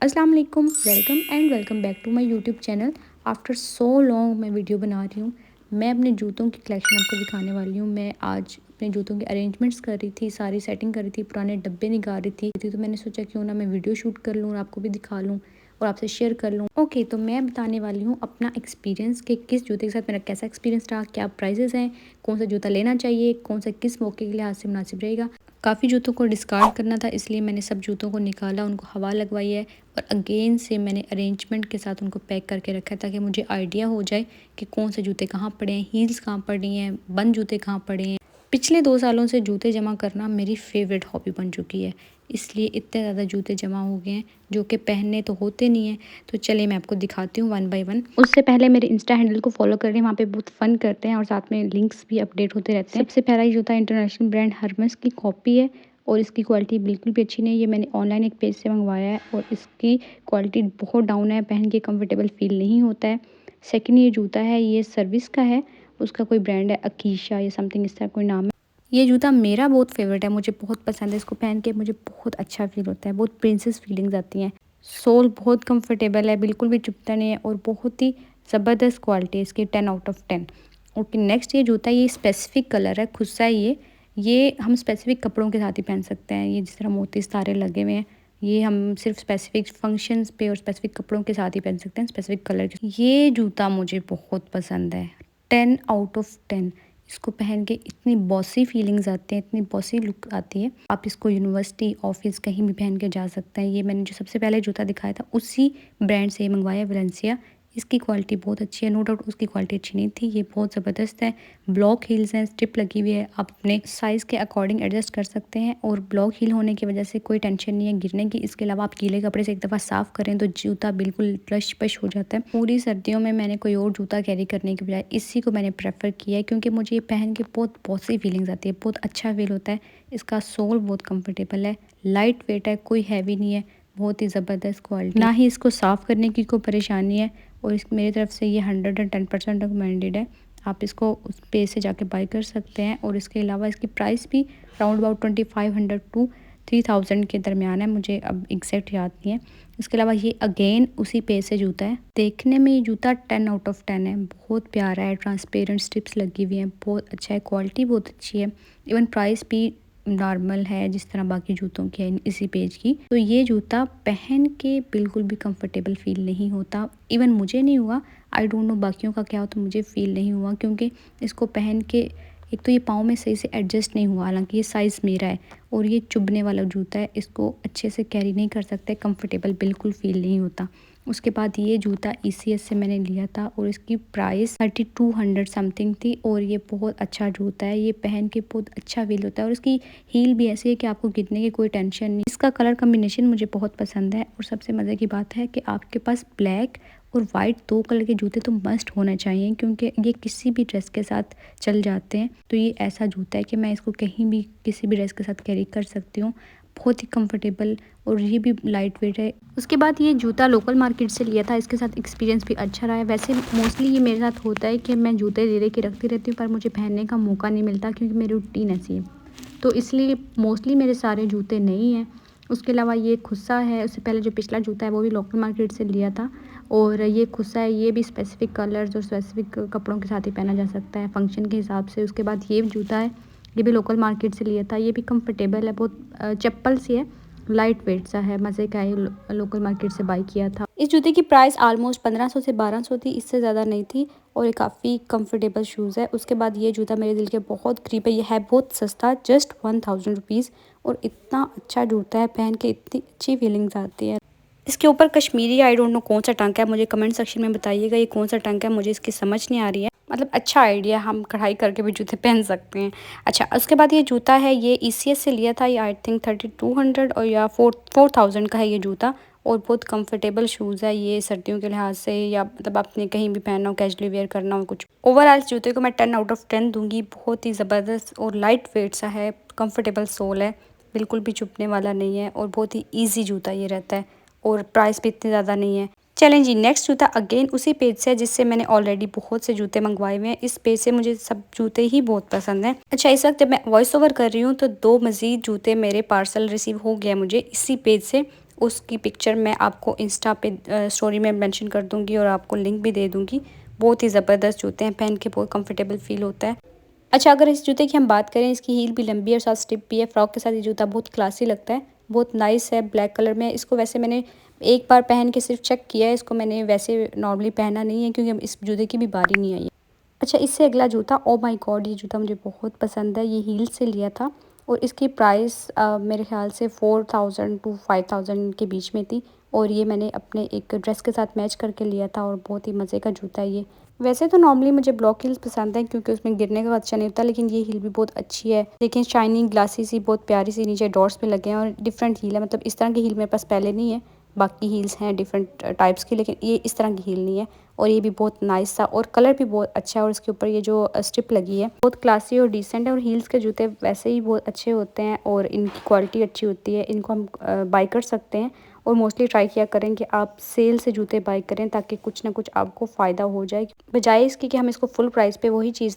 अस्सलाम वालेकुम, welcome back to my YouTube channel. After so long मैं वीडियो बना रही हूँ। मैं अपने जूतों की कलेक्शन आपको दिखाने वाली हूँ। मैं आज अपने जूतों के अरेंजमेंट्स कर रही थी, सारी सेटिंग कर रही थी, पुराने डब्बे निकाल रही थी। तो मैंने सोचा क्यों ना मैं वीडियो शूट कर लूँ और आपको भी दिखा लूँ और आपसे शेयर कर लूँ। ओके, तो मैं बताने वाली हूँ अपना एक्सपीरियंस कि किस जूते के साथ मेरा कैसा एक्सपीरियंस रहा, क्या प्राइजेस हैं, कौन सा जूता लेना चाहिए, कौन सा किस मौके के लिहाज से मुनासिब रहेगा। काफ़ी जूतों को डिस्कार्ड करना था, इसलिए मैंने सब जूतों को निकाला, उनको हवा लगवाई है और अगेन से मैंने अरेंजमेंट के साथ उनको पैक करके रखा है ताकि मुझे आइडिया हो जाए कि कौन से जूते कहाँ पड़े हैं, हील्स कहाँ पड़ी हैं, बंद जूते कहाँ पड़े हैं। पिछले 2 सालों से जूते जमा करना मेरी फेवरेट हॉबी बन चुकी है, इसलिए इतने ज़्यादा जूते जमा हो गए हैं जो कि पहनने तो होते नहीं हैं। तो चलिए मैं आपको दिखाती हूँ वन बाय वन। उससे पहले मेरे इंस्टा हैंडल को फॉलो कर रहे हैं, वहाँ पे बहुत फन करते हैं और साथ में लिंक्स भी अपडेट होते रहते हैं। सबसे पहला ये जूता इंटरनेशनल ब्रांड हर्मस की कॉपी है और इसकी क्वालिटी बिल्कुल भी अच्छी नहीं है। ये मैंने ऑनलाइन एक पेज से मंगवाया है और इसकी क्वालिटी बहुत डाउन है, पहन के कंफर्टेबल फील नहीं होता है। सेकंड ये जूता है, ये सर्विस का है, उसका कोई ब्रांड है अकीशा या समथिंग इस तरह कोई नाम है। ये जूता मेरा बहुत फेवरेट है, मुझे बहुत पसंद है। इसको पहन के मुझे बहुत अच्छा फील होता है, बहुत प्रिंसेस फीलिंग्स आती हैं। सोल बहुत कंफर्टेबल है, बिल्कुल भी चुभता नहीं है और बहुत ही ज़बरदस्त क्वालिटी है इसकी, 10 आउट ऑफ 10। ओके, नेक्स्ट ये जूता, ये स्पेसिफिक कलर है, खुद सा है ये हम स्पेसिफिक कपड़ों के साथ ही पहन सकते हैं। ये जिस तरह मोती सितारे लगे हुए हैं, ये हम सिर्फ स्पेसिफिक फंक्शंस पे और स्पेसिफिक कपड़ों के साथ ही पहन सकते हैं, स्पेसिफिक कलर के। ये जूता मुझे बहुत पसंद है, 10 आउट ऑफ 10। इसको पहन के इतनी बॉसी फीलिंग्स आती हैं, इतनी बॉसी लुक आती है। आप इसको यूनिवर्सिटी, ऑफिस कहीं भी पहन के जा सकते हैं। ये मैंने जो सबसे पहले जूता दिखाया था उसी ब्रांड से मंगवाया, वेलेंसिया। इसकी क्वालिटी बहुत अच्छी है, नो डाउट उसकी क्वालिटी अच्छी नहीं थी, ये बहुत ज़बरदस्त है। ब्लॉक हील्स हैं, स्ट्रिप लगी हुई है, आप अपने साइज़ के अकॉर्डिंग एडजस्ट कर सकते हैं और ब्लॉक हील होने की वजह से कोई टेंशन नहीं है गिरने की। इसके अलावा आप गीले कपड़े से एक दफ़ा साफ़ करें तो जूता बिल्कुल रश पश हो जाता है। पूरी सर्दियों में मैंने कोई और जूता कैरी करने के बजाय इसी को मैंने प्रेफर किया है क्योंकि मुझे ये पहन के बहुत सी फीलिंग्स आती है, बहुत अच्छा फील होता है। इसका सोल बहुत कम्फर्टेबल है, लाइट वेट है, कोई हैवी नहीं है, बहुत ही ज़बरदस्त क्वालिटी। ना ही इसको साफ़ करने की कोई परेशानी है और इस मेरी तरफ से ये 110% रिकमेंडेड है। आप इसको उस पेज से जाके बाय कर सकते हैं और इसके अलावा इसकी प्राइस भी राउंड अबाउट 2500 टू 3000 के दरमियान है, मुझे अब एग्जैक्ट याद नहीं है। इसके अलावा ये अगेन उसी पेज से जूता है। देखने में ये जूता 10 आउट ऑफ 10 है, बहुत प्यारा है, ट्रांसपेरेंट स्ट्रिप्स लगी हुई हैं, बहुत अच्छा है, क्वालिटी बहुत अच्छी है। इवन प्राइस भी नॉर्मल है जिस तरह बाकी जूतों की है इसी पेज की। तो ये जूता पहन के बिल्कुल भी कंफर्टेबल फील नहीं होता, इवन मुझे नहीं हुआ। आई डोंट नो बाकियों का क्या हो, तो मुझे फील नहीं हुआ क्योंकि इसको पहन के एक तो ये पाँव में सही से एडजस्ट नहीं हुआ, हालांकि ये साइज़ मेरा है और ये चुभने वाला जूता है, इसको अच्छे से कैरी नहीं कर सकते, कंफर्टेबल बिल्कुल फील नहीं होता। उसके बाद ये जूता ECS से मैंने लिया था और इसकी प्राइस 3200 समथिंग थी और ये बहुत अच्छा जूता है, ये पहन के बहुत अच्छा फील होता है और इसकी हील भी ऐसी है कि आपको गिरने की कोई टेंशन नहीं। इसका कलर कम्बिनेशन मुझे बहुत पसंद है और सबसे मज़े की बात है कि आपके पास ब्लैक और वाइट 2 कलर के जूते तो मस्ट होने चाहिए क्योंकि ये किसी भी ड्रेस के साथ चल जाते हैं। तो ये ऐसा जूता है कि मैं इसको कहीं भी किसी भी ड्रेस के साथ कैरी कर सकती हूँ, बहुत ही कंफर्टेबल और ये भी लाइट वेट है। उसके बाद ये जूता लोकल मार्केट से लिया था, इसके साथ एक्सपीरियंस भी अच्छा रहा है। वैसे मोस्टली ये मेरे साथ होता है कि मैं जूते ले के रखती रहती हूँ पर मुझे पहनने का मौका नहीं मिलता क्योंकि मेरी रूटीन ऐसी है, तो इसलिए मोस्टली मेरे सारे जूते नहीं हैं। उसके अलावा ये खुस्सा है, उससे पहले जो पिछला जूता है वो भी लोकल मार्केट से लिया था और ये खुस्सा है, ये भी स्पेसिफिक कलर्स और स्पेसिफिक कपड़ों के साथ ही पहना जा सकता है फंक्शन के हिसाब से। उसके बाद ये जूता है, ये भी लोकल मार्केट से लिया था, ये भी कंफर्टेबल है, बहुत चप्पल सी है, लाइट वेट सा है, मज़े का है, लोकल मार्केट से बाय किया था। इस जूते की प्राइस ऑलमोस्ट 1500 से 1200 थी, इससे ज़्यादा नहीं थी और ये काफ़ी कंफर्टेबल शूज़ है। उसके बाद ये जूता मेरे दिल के बहुत करीब है, ये है बहुत सस्ता, जस्ट 1000 रुपीज़ और इतना अच्छा जूता है, पहन के इतनी अच्छी फीलिंग्स आती है। इसके ऊपर कश्मीरी, आई डोंट नो कौन सा टंका है, मुझे कमेंट सेक्शन में बताइएगा ये कौन सा टंका है, मुझे इसकी समझ नहीं आ रही है। मतलब अच्छा आइडिया, हम कढ़ाई करके भी जूते पहन सकते हैं। अच्छा, उसके बाद ये जूता है, ये ECS से लिया था, ये आई थिंक 3200 और या 4000 का है ये जूता और बहुत कंफर्टेबल शूज़ है ये सर्दियों के लिहाज से, या मतलब आपने कहीं भी पहनना हो, कैजुअली वेयर करना हो कुछ। ओवरऑल इस जूते को मैं 10 आउट ऑफ 10 दूंगी, बहुत ही ज़बरदस्त और लाइट वेट सा है, कंफर्टेबल सोल है, बिल्कुल भी चुभने वाला नहीं है और बहुत ही ईजी जूता ये रहता है और प्राइस भी इतनी ज़्यादा नहीं है। चलें जी, नेक्स्ट जूता अगेन उसी पेज से जिससे मैंने ऑलरेडी बहुत से जूते मंगवाए हुए हैं। इस पेज से मुझे सब जूते ही बहुत पसंद हैं। अच्छा, इस वक्त जब मैं वॉइस ओवर कर रही हूँ तो 2 मज़ीद जूते मेरे पार्सल रिसीव हो गया मुझे इसी पेज से उसकी पिक्चर मैं आपको इंस्टा पे स्टोरी में मेंशन कर दूँगी और आपको लिंक भी दे दूँगी। बहुत ही ज़बरदस्त जूते हैं, पहन के बहुत कंफर्टेबल फ़ील होता है। अच्छा, अगर इस जूते की हम बात करें, इसकी हील भी लंबी है और साथ स्टिप भी है। फ्रॉक के साथ ये जूता बहुत क्लासी लगता है, बहुत नाइस है, ब्लैक कलर में। इसको वैसे मैंने एक बार पहन के सिर्फ चेक किया है, इसको मैंने वैसे नॉर्मली पहना नहीं है क्योंकि इस जूते की भी बारी नहीं आई है। अच्छा, इससे अगला जूता, ओ माय गॉड, ये जूता मुझे बहुत पसंद है। ये हील से लिया था और इसकी प्राइस मेरे ख्याल से 4000 टू 5000 के बीच में थी और ये मैंने अपने एक ड्रेस के साथ मैच करके लिया था और बहुत ही मज़े का जूता है ये। वैसे तो नॉर्मली मुझे ब्लॉक हील्स पसंद है क्योंकि उसमें गिरने का खदशा नहीं होता, लेकिन ये हील भी बहुत अच्छी है। देखिए, शाइनिंग ग्लासी सी, बहुत प्यारी सी नीचे डॉट्स भी लगे हैं और डिफरेंट हील है। मतलब इस तरह की हील मेरे पास पहले नहीं है। बाकी हील्स हैं डिफरेंट टाइप्स की, लेकिन ये इस तरह की हील नहीं है और ये भी बहुत नाइस था और कलर भी बहुत अच्छा है और इसके ऊपर ये जो स्ट्रिप लगी है बहुत क्लासी और डिसेंट है। और हील्स के जूते वैसे ही बहुत अच्छे होते हैं और इनकी क्वालिटी अच्छी होती है। इनको हम बाई कर सकते हैं और मोस्टली ट्राई किया करें कि आप सेल से जूते बाई करें ताकि कुछ ना कुछ आपको फ़ायदा हो जाए, बजाय इसकी कि हम इसको फुल प्राइस पे वही चीज़